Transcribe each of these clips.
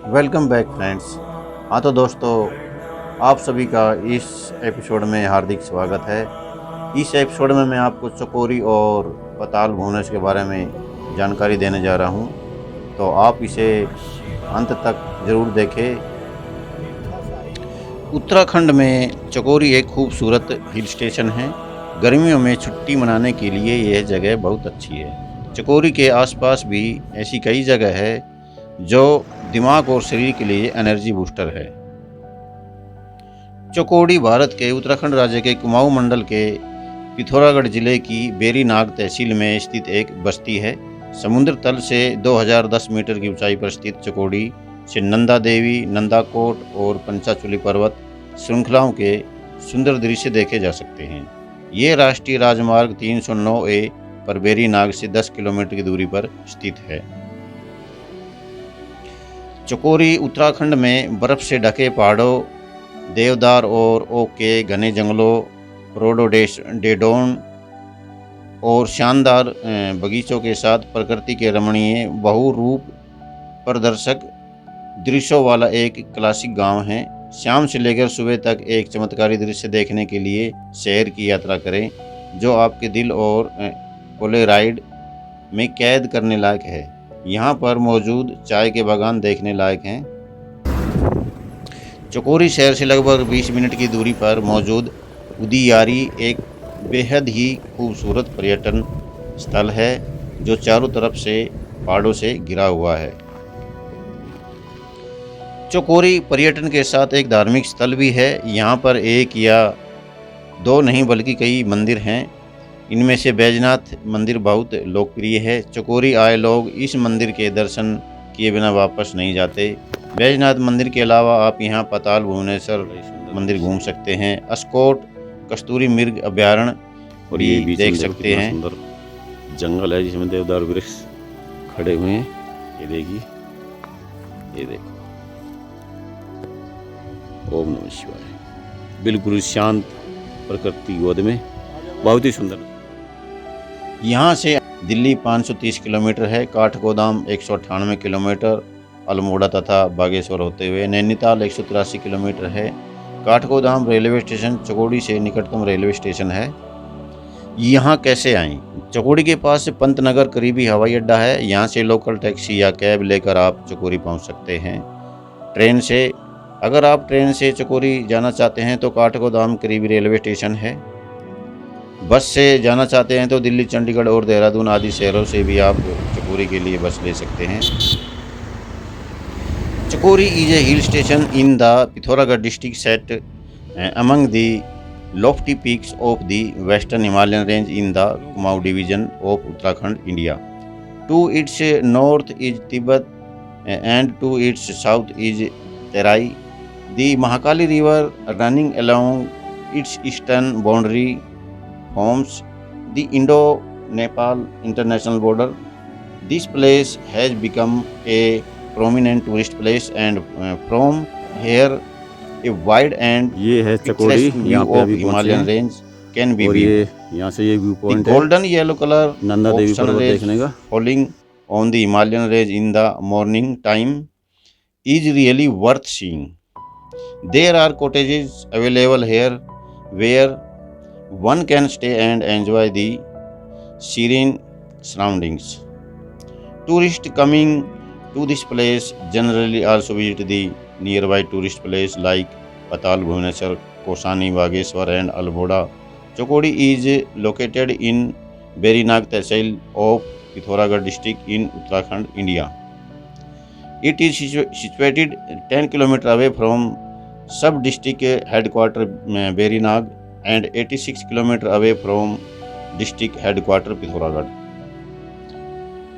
Welcome back friends. हाँ तो दोस्तों, आप सभी का इस एपिसोड में हार्दिक स्वागत है। इस एपिसोड में मैं आपको चकोरी और पाताल भुवनेश्वर के बारे में जानकारी देने जा रहा हूँ, तो आप इसे अंत तक ज़रूर देखें। उत्तराखंड में चकोरी एक खूबसूरत हिल स्टेशन है। गर्मियों में छुट्टी मनाने के लिए यह जगह बहुत अच्छी है। चकोरी के आसपास भी ऐसी कई जगह है जो दिमाग और शरीर के लिए एनर्जी बूस्टर है। चकोड़ी भारत के उत्तराखंड राज्य के कुमाऊं मंडल के पिथौरागढ़ जिले की बेरीनाग तहसील में स्थित एक बस्ती है। समुद्र तल से 2010 मीटर की ऊंचाई पर स्थित चकोड़ी से नंदा देवी, नंदाकोट और पंचाचूली पर्वत श्रृंखलाओं के सुंदर दृश्य देखे जा सकते हैं। ये राष्ट्रीय राजमार्ग 309A पर बेरीनाग से 10 किलोमीटर की दूरी पर स्थित है। चकोरी उत्तराखंड में बर्फ से ढके पहाड़ों, देवदार और ओक के घने जंगलों, रोडोडेंड्रॉन और शानदार बगीचों के साथ प्रकृति के रमणीय बहुरूप प्रदर्शक दृश्यों वाला एक क्लासिक गांव है। शाम से लेकर सुबह तक एक चमत्कारी दृश्य देखने के लिए शहर की यात्रा करें, जो आपके दिल और कोलेराइड में कैद करने लायक है। यहाँ पर मौजूद चाय के बागान देखने लायक हैं। चकोरी शहर से लगभग 20 मिनट की दूरी पर मौजूद उदियारी एक बेहद ही खूबसूरत पर्यटन स्थल है, जो चारों तरफ से पहाड़ों से घिरा हुआ है। चकोरी पर्यटन के साथ एक धार्मिक स्थल भी है। यहाँ पर एक या दो नहीं बल्कि कई मंदिर हैं। इनमें से बैजनाथ मंदिर बहुत लोकप्रिय है। चकोरी आए लोग इस मंदिर के दर्शन किए बिना वापस नहीं जाते। बैजनाथ मंदिर के अलावा आप यहाँ पाताल भुवनेश्वर मंदिर घूम सकते हैं। अस्कोट कस्तूरी मृग अभ्यारण्य और ये बीच देख में देखो सकते कितना हैं। सुंदर जंगल है जिसमें देवदार वृक्ष खड़े हुए हैं। ये देखिए, ये देखो, ओम नमः शिवाय। बिल्कुल शांत प्रकृति गोद में, बहुत ही सुंदर। यहाँ से दिल्ली 530 किलोमीटर है, काठगोदाम 198 किलोमीटर, अल्मोड़ा तथा बागेश्वर होते हुए नैनीताल 183 किलोमीटर है। काठगोदाम रेलवे स्टेशन चकोड़ी से निकटतम रेलवे स्टेशन है। यहाँ कैसे आएं? चकोड़ी के पास से पंतनगर करीबी हवाई अड्डा है। यहाँ से लोकल टैक्सी या कैब लेकर आप चकोरी पहुँच सकते हैं। ट्रेन से, अगर आप ट्रेन से चकोरी जाना चाहते हैं तो काठगोदाम करीबी रेलवे स्टेशन है। बस से जाना चाहते हैं तो दिल्ली, चंडीगढ़ और देहरादून आदि शहरों से भी आप चकोरी के लिए बस ले सकते हैं। चकोरी is a hill station in the Pithoragarh district set among the lofty peaks of the western Himalayan range in the Kumaon division of Uttarakhand, India. To its north is Tibet and to its south is Terai. The Mahakali River running along its eastern boundary forms the Indo-Nepal international border. This place has become a prominent tourist place and from here a wide and ये है चकोड़ी, picturesque view यहाँ पे of अभी पहुँचे Himalayan हैं। range can be और viewed. ये यहाँ से ये व्यू The पॉइंट है golden yellow color Nanda of Devi sun पर्वत rays देखने का। falling on the Himalayan range in the morning time is really worth seeing. There are cottages available here where one can stay and enjoy the serene surroundings. Tourists coming to this place generally also visit the nearby tourist place like Patal Bhubaneswar, Kosani, Bageshwar and Almora. Chakodi is located in Berinag Tehsil of Pithoragarh district in Uttarakhand, India. It is situated 10 km away from sub-district headquarter Berinag and 86 km away from district headquarter Pithoragarh.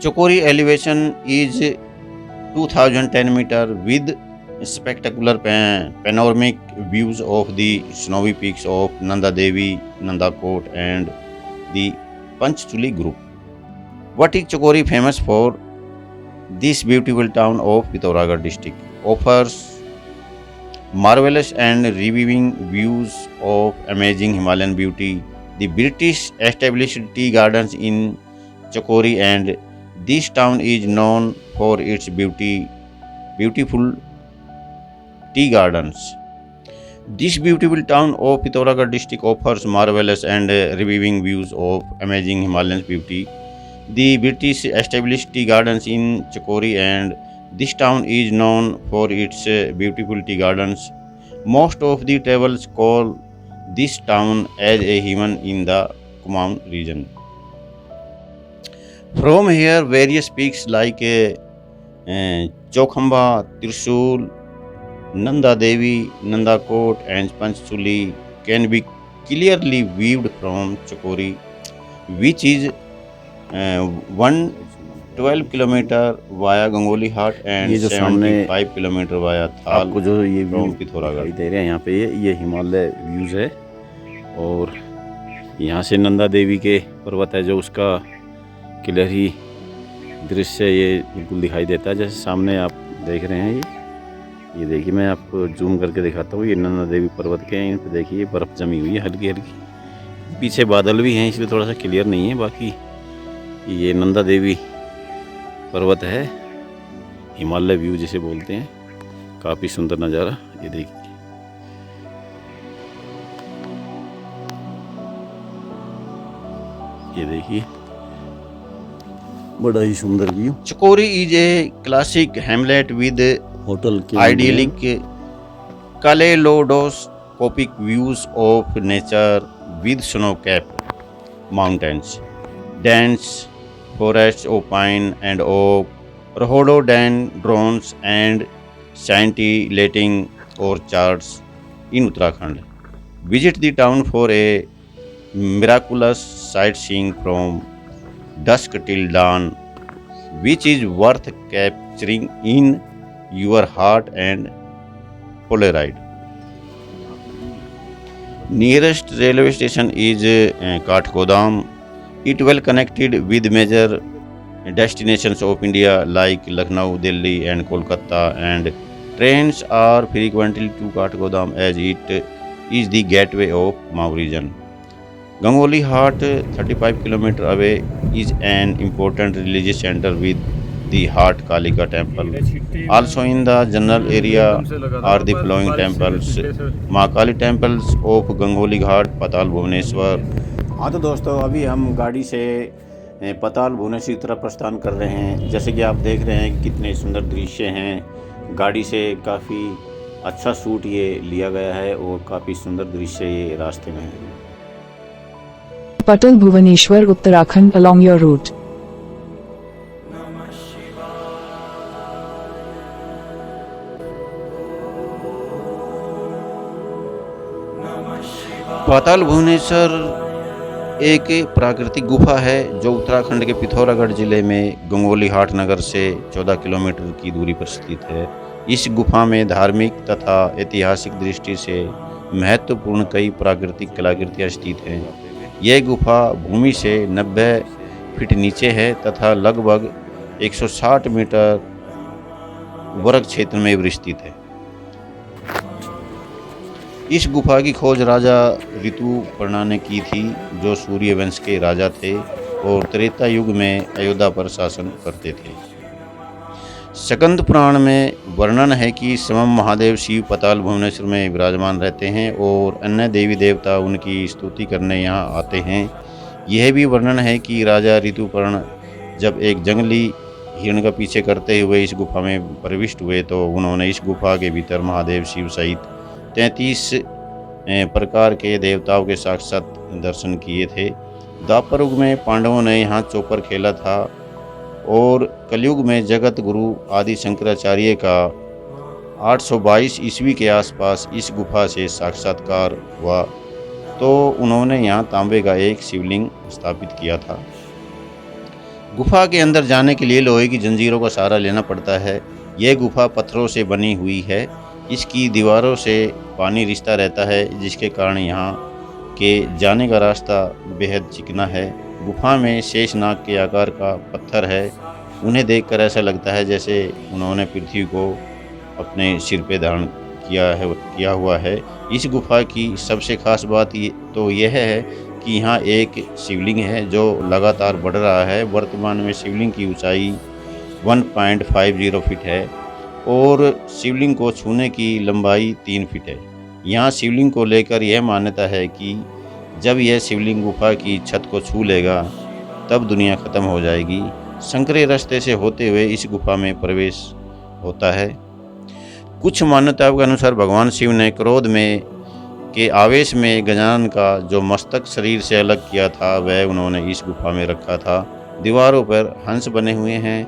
Chakori elevation is 2010 meter with spectacular panoramic views of the snowy peaks of Nanda Devi, Nandakot and the Panchchuli group. What is Chakori famous for? This beautiful town of Pithoragarh district offers marvelous and reviving views of amazing Himalayan beauty. The British established tea gardens in Chakori and this town is known for its beauty beautiful tea gardens. This beautiful town of Pithoragarh district offers marvelous and reviving views of amazing Himalayan beauty. The British established tea gardens in Chakori, and this town is known for its beautiful tea gardens. Most of the travelers call this town as a heaven in the Kumaon region. From here, various peaks like Chokhamba, Tirsul, Nanda Devi, Nandakot, and Panchchuli can be clearly viewed from Chakori, which is 112 kilometre via Gangoli Hat and ये जो सामने 75 kilometre via थाल आपको जो ये view from Pithoragarh दिखाई दे रहे हैं यहाँ पे, ये हिमालय व्यूज़ है। और यहाँ से नंदा देवी के पर्वत है जो उसका क्लियरी दृश्य ये बिल्कुल दिखाई देता है। जैसे सामने आप देख रहे हैं, ये देखिए, मैं आपको जूम करके दिखाता हूँ। ये नंदा देवी पर्वत के हैं, इन पर देखिए बर्फ़ जमी हुई है हल्की हल्की, पीछे बादल भी हैं इसलिए थोड़ा सा क्लियर नहीं है। बाकी ये नंदा देवी पर्वत है, हिमालय व्यू जिसे बोलते हैं, काफ़ी सुंदर नज़ारा। ये देखिए, ये देखिए, बड़ा ही सुंदर view. Chakori is a classic hamlet with hotel के idyllic kaleidoscopic views of nature with snow-capped mountains, dense forests of pine and oak, rhododendrons and scintillating orchards in Uttarakhand. Visit the town for a miraculous sightseeing from dusk till dawn, which is worth capturing in your heart and Polaroid. Nearest railway station is Kathgodam. It well connected with major destinations of India like Lucknow, Delhi and Kolkata, and trains are frequently to Kathgodam as it is the gateway of Mau region. Gangoli Ghat, 35 km away, is an important religious center with the Ghat Kalika temple. Also in the general area are the following temples: Mahakali temples of Gangoli Ghat, Patal Bhubaneswar. हाँ तो दोस्तों, अभी हम गाड़ी से पाताल भुवनेश्वर की तरफ प्रस्थान कर रहे हैं। जैसे कि आप देख रहे हैं कितने सुंदर दृश्य हैं। गाड़ी से काफ़ी अच्छा शूट ये लिया गया है और काफ़ी सुंदर दृश्य ये रास्ते में है। Patal Bhubaneswar, Uttarakhand along your route. पाताल भुवनेश्वर एक प्राकृतिक गुफा है जो उत्तराखंड के पिथौरागढ़ जिले में गंगोली हाट नगर से 14 किलोमीटर की दूरी पर स्थित है। इस गुफा में धार्मिक तथा ऐतिहासिक दृष्टि से महत्वपूर्ण कई प्राकृतिक कलाकृतियाँ स्थित हैं। यह गुफा भूमि से 90 फीट नीचे है तथा लगभग 160 मीटर वर्ग क्षेत्र में विस्तृत है। इस गुफा की खोज राजा ऋतुपर्णा ने की थी, जो सूर्य वंश के राजा थे और त्रेता युग में अयोध्या पर शासन करते थे। स्कंद पुराण में वर्णन है कि स्वयं महादेव शिव पाताल भुवनेश्वर में विराजमान रहते हैं और अन्य देवी देवता उनकी स्तुति करने यहाँ आते हैं। यह भी वर्णन है कि राजा ऋतुपर्ण जब एक जंगली हिरण का पीछे करते हुए इस गुफा में प्रविष्ट हुए तो उन्होंने इस गुफा के भीतर महादेव शिव सहित 33 प्रकार के देवताओं के साक्षात दर्शन किए थे। द्वापर युग में पांडवों ने यहाँ चौपर खेला था और कलयुग में जगत गुरु आदि शंकराचार्य का 822 ईस्वी के आसपास इस गुफा से साक्षात्कार हुआ तो उन्होंने यहाँ तांबे का एक शिवलिंग स्थापित किया था। गुफा के अंदर जाने के लिए लोहे की जंजीरों का सहारा लेना पड़ता है। यह गुफा पत्थरों से बनी हुई है। इसकी दीवारों से पानी रिश्ता रहता है, जिसके कारण यहाँ के जाने का रास्ता बेहद चिकना है। गुफा में शेषनाग के आकार का पत्थर है। उन्हें देखकर ऐसा लगता है जैसे उन्होंने पृथ्वी को अपने सिर पे धारण किया हुआ है। इस गुफा की सबसे खास बात यह है कि यहाँ एक शिवलिंग है जो लगातार बढ़ रहा है। वर्तमान में शिवलिंग की ऊंचाई 1.50 फीट है और शिवलिंग को छूने की लंबाई 3 फीट है। यहाँ शिवलिंग को लेकर यह मान्यता है कि जब यह शिवलिंग गुफा की छत को छू लेगा तब दुनिया खत्म हो जाएगी। संकरे रास्ते से होते हुए इस गुफा में प्रवेश होता है। कुछ मान्यताओं के अनुसार भगवान शिव ने क्रोध में के आवेश में गजानन का जो मस्तक शरीर से अलग किया था वह उन्होंने इस गुफा में रखा था। दीवारों पर हंस बने हुए हैं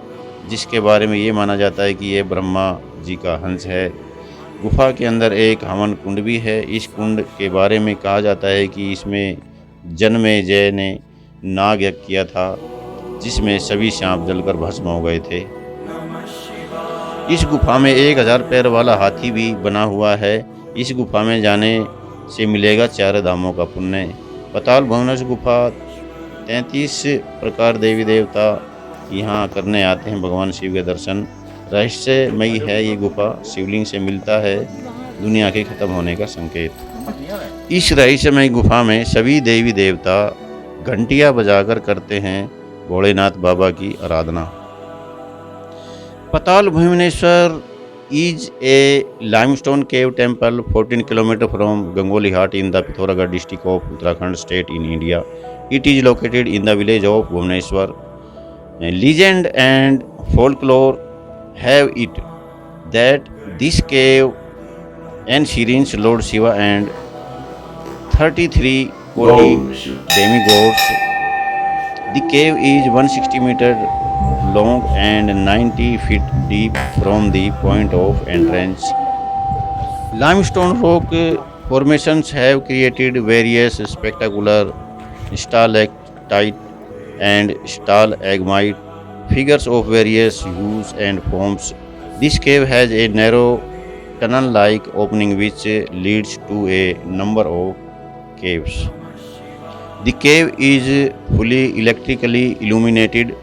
जिसके बारे में ये माना जाता है कि ये ब्रह्मा जी का हंस है। गुफा के अंदर एक हवन कुंड भी है। इस कुंड के बारे में कहा जाता है कि इसमें जन्मेजय ने नाग यज्ञ किया था जिसमें सभी सांप जलकर भस्म हो गए थे। इस गुफा में 1000 पैर वाला हाथी भी बना हुआ है। इस गुफा में जाने से मिलेगा 4 धामों का पुण्य। पाताल भुवनेश्वर गुफा 33 प्रकार देवी देवता यहाँ करने आते हैं भगवान शिव के दर्शन। रहस्यमयी है ये गुफा, शिवलिंग से मिलता है दुनिया के खत्म होने का संकेत। इस रहस्यमयी गुफा में सभी देवी देवता घंटियाँ बजाकर करते हैं भोलेनाथ बाबा की आराधना। पाताल Bhubaneswar is a limestone cave temple 14 km from Gangoli Ghat in the Pithoragarh district of Uttarakhand state in India. It is located in the village of Bhubaneswar. Legend and folklore have it that this cave enshrines Lord Shiva and 33 Koti demigods. The cave is 160 meters long and 90 feet deep from the point of entrance. Limestone rock formations have created various spectacular stalactite and stalagmite figures of various hues and forms. This cave has a narrow tunnel-like opening which leads to a number of caves. The cave is fully electrically illuminated,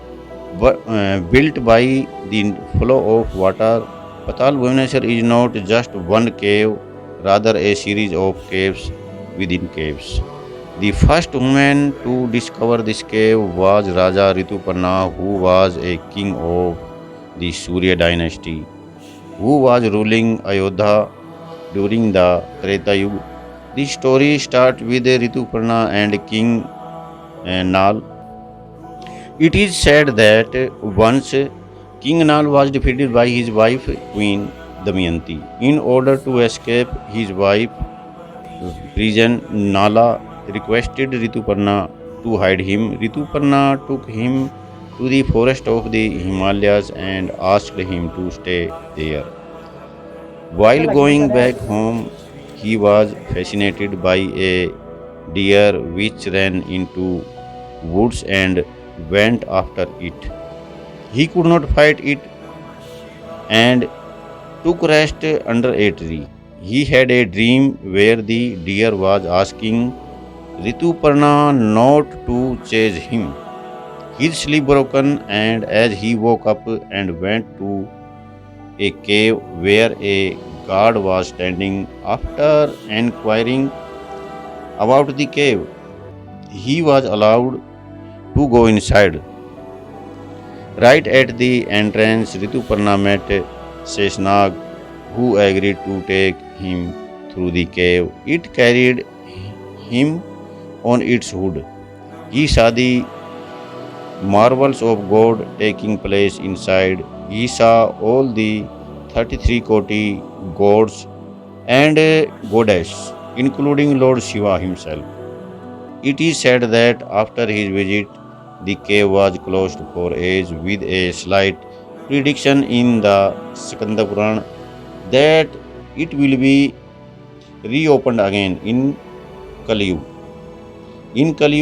built by the flow of water. Patal Bhubaneswar is not just one cave, rather a series of caves within caves. The first woman to discover this cave was Raja Rituparna, who was a king of the Surya dynasty, who was ruling Ayodhya during the Treta Yuga. The story starts with Rituparna and King Nal. It is said that once King Nal was defeated by his wife Queen Damayanti. In order to escape his wife's prison, Nala requested Rituparna to hide him. Rituparna took him to the forest of the Himalayas and asked him to stay there. While going back home, he was fascinated by a deer which ran into woods and went after it. He could not fight it and took rest under a tree. He had a dream where the deer was asking Rituparna not to chase him. His sleep broken, and as he woke up and went to a cave where a guard was standing, after inquiring about the cave, he was allowed to go inside. Right at the entrance, Rituparna met Sheshnag, who agreed to take him through the cave. It carried him on its hood. He saw the marvels of God taking place inside. He saw all the 33 Koti gods and goddesses, including Lord Shiva himself. It is said that after his visit, the cave was closed for age, with a slight prediction in the Skanda Puran that it will be reopened again in Kali Yuga. In Kali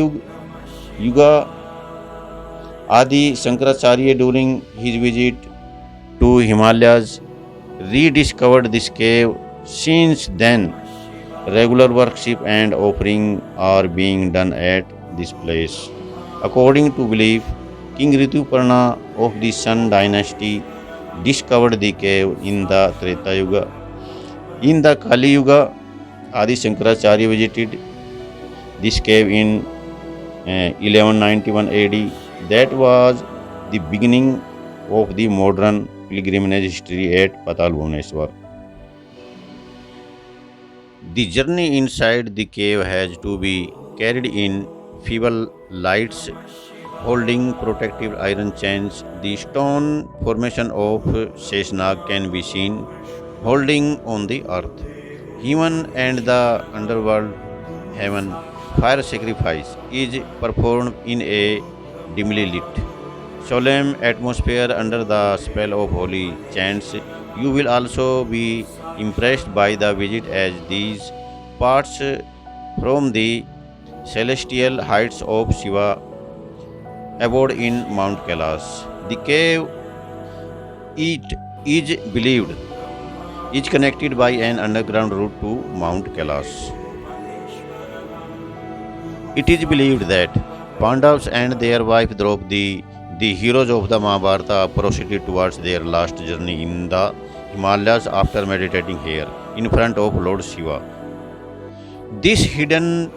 Yuga, Adi Shankaracharya, during his visit to Himalayas, rediscovered this cave. Since then, regular worship and offering are being done at this place. According to belief, King Rituparna of the Sun dynasty discovered the cave in the Treta Yuga. In the Kali Yuga, Adi Shankaracharya visited this cave in 1191 AD. That was the beginning of the modern pilgrimage history at Patal Bhubaneswar. The journey inside the cave has to be carried in feeble lights holding protective iron chains. The stone formation of Sheshnag can be seen holding on the earth. Heaven and the underworld, heaven, fire sacrifice is performed in a dimly lit, solemn atmosphere under the spell of holy chants. You will also be impressed by the visit as these parts from the celestial heights of Shiva abode in Mount Kailash. The cave it is believed is connected by an underground route to Mount Kailash. It is believed that Pandavas and their wife Draupadi, the heroes of the Mahabharata, proceeded towards their last journey in the Himalayas after meditating here in front of Lord Shiva. This hidden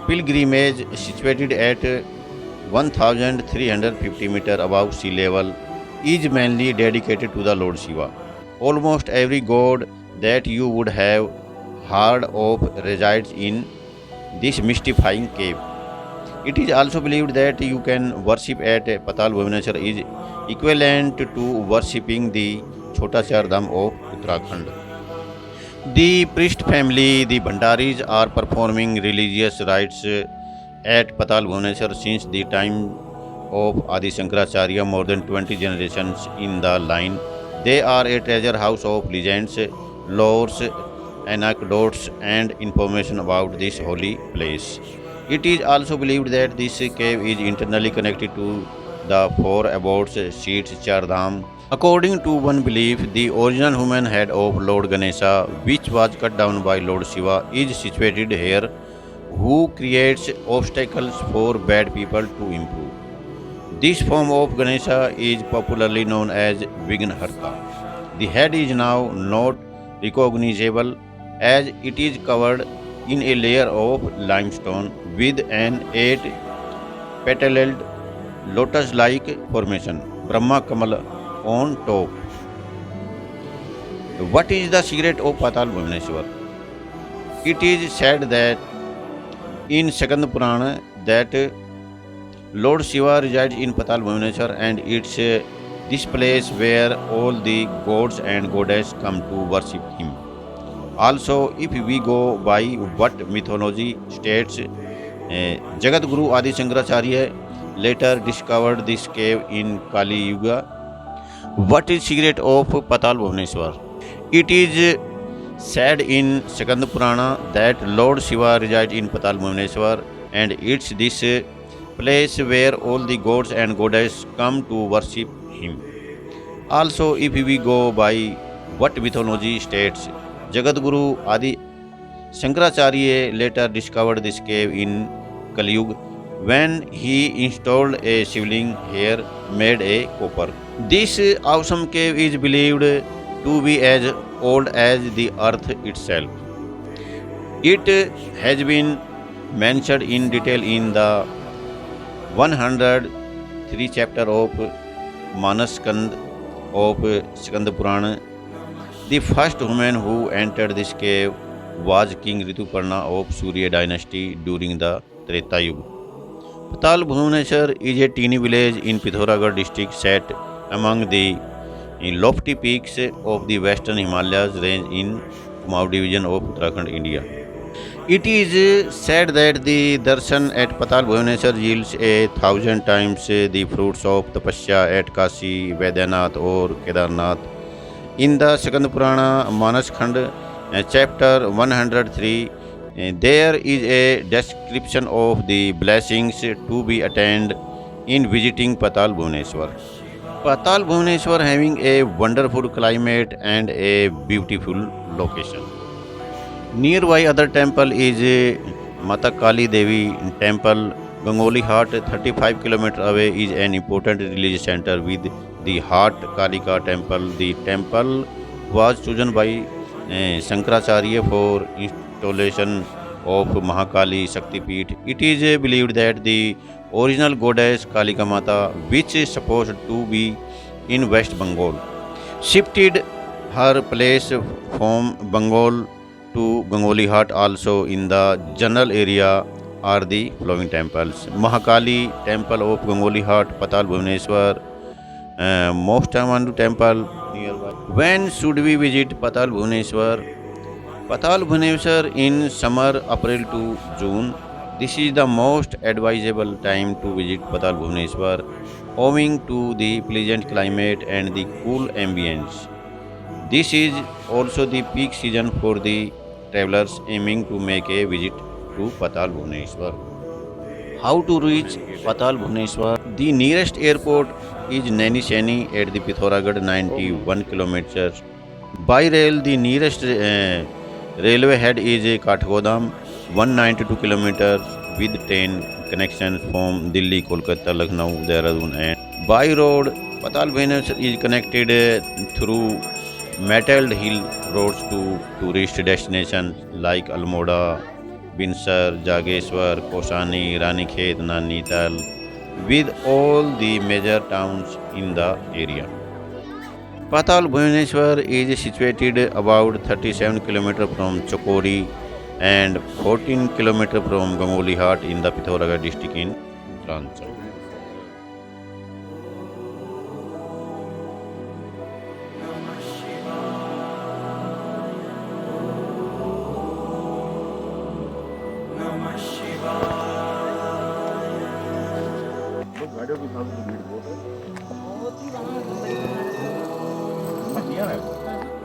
pilgrimage, situated at 1350 meters above sea level, is mainly dedicated to the Lord Shiva. Almost every god that you would have heard of resides in this mystifying cave. It is also believed that you can worship at Patal Bhubaneswar is equivalent to worshipping the Chota Char Dham of Uttarakhand. The priest family, the Bhandaris, are performing religious rites at Patal Bhubaneswar since the time of Adi Shankaracharya, more than 20 generations in the line. They are a treasure house of legends, lores, anecdotes, and information about this holy place. It is also believed that this cave is internally connected to the four abodes seats Chardham. According to one belief, the original human head of Lord Ganesha, which was cut down by Lord Shiva, is situated here, who creates obstacles for bad people to improve. This form of Ganesha is popularly known as Vignaharta. The head is now not recognizable as it is covered in a layer of limestone with an 8-petaled lotus-like formation, Brahma Kamal, on top. What is the secret of Patal Bhubaneswar? It is said that in Skanda Purana that Lord Shiva resides in Patal Bhubaneswar, and it's this place where all the gods and goddesses come to worship him. Also, if we go by what mythology states, Jagat Guru Adi Shankaracharya later discovered this cave in Kali Yuga. What is secret of Patal Bhubaneswar? It is said in Skanda Purana that Lord Shiva resides in Patal Bhubaneswar, and it's this place where all the gods and goddesses come to worship him. Also, if we go by what mythology states, Jagat Guru Adi Shankaracharya later discovered this cave in Kali Yuga when he installed a shivling here made a copper. This awesome cave is believed to be as old as the earth itself. It has been mentioned in detail in the 103 chapter of Manaskand of Skanda Purana. The first woman who entered this cave was King Rituparna of Surya dynasty during the Treta Yuga. Patal Bhubaneswar is a teeny village in Pithoragarh district set among the lofty peaks of the western Himalayas range in Kumaon division of Uttarakhand, India. It is said that the darshan at Patal Bhubaneswar yields 1,000 times the fruits of tapasya at Kashi, Vedanath or Kedarnath. In the Skanda Purana, Manaskand, chapter 103, there is a description of the blessings to be attained in visiting Patal Bhubaneswar. Patal Bhubaneswar having a wonderful climate and a beautiful location. Nearby other temple is Mata Kali Devi temple. Gangoli Hut, 35 km away, is an important religious center with the Hart Kalika temple. The temple was chosen by Shankaracharya for installation of Mahakali Shakti Peeth. It is believed that the original goddess Kalika Mata, which is supposed to be in West Bengal, shifted her place from Bengal to Gangoli Ghat. Also in the general area are the following temples: Mahakali Temple of Gangoli Ghat, Patal Bhubaneswar, Mostamandu Temple nearby. When should we visit Patal Bhubaneswar? Patal Bhubaneswar in summer, April to June. This is the most advisable time to visit Patal Bhubaneswar, owing to the pleasant climate and the cool ambience. This is also the peak season for the travelers aiming to make a visit to Patal Bhubaneswar. How to reach Patal Bhubaneswar? The nearest airport is Naini Sheni at the Pithoragarh, 91 kilometers. By rail, the nearest railway head is Kathgodam, 192 kilometers, with train connections from Delhi, Kolkata, Lucknow, Dehradun, and by road, Patal Bhubaneswar is connected through metalled hill roads to tourist destinations like Almoda, Binsar, Jageshwar, Kosani, Ranikhet, Nainital, with all the major towns in the area. Patal Bhubaneswar is situated about 37 km from Chokori and 14 km from Gangoli Ghat in the Pithoragarh district in Uttarakhand.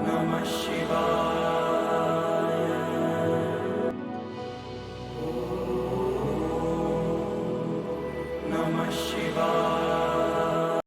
Namaha Shivaya.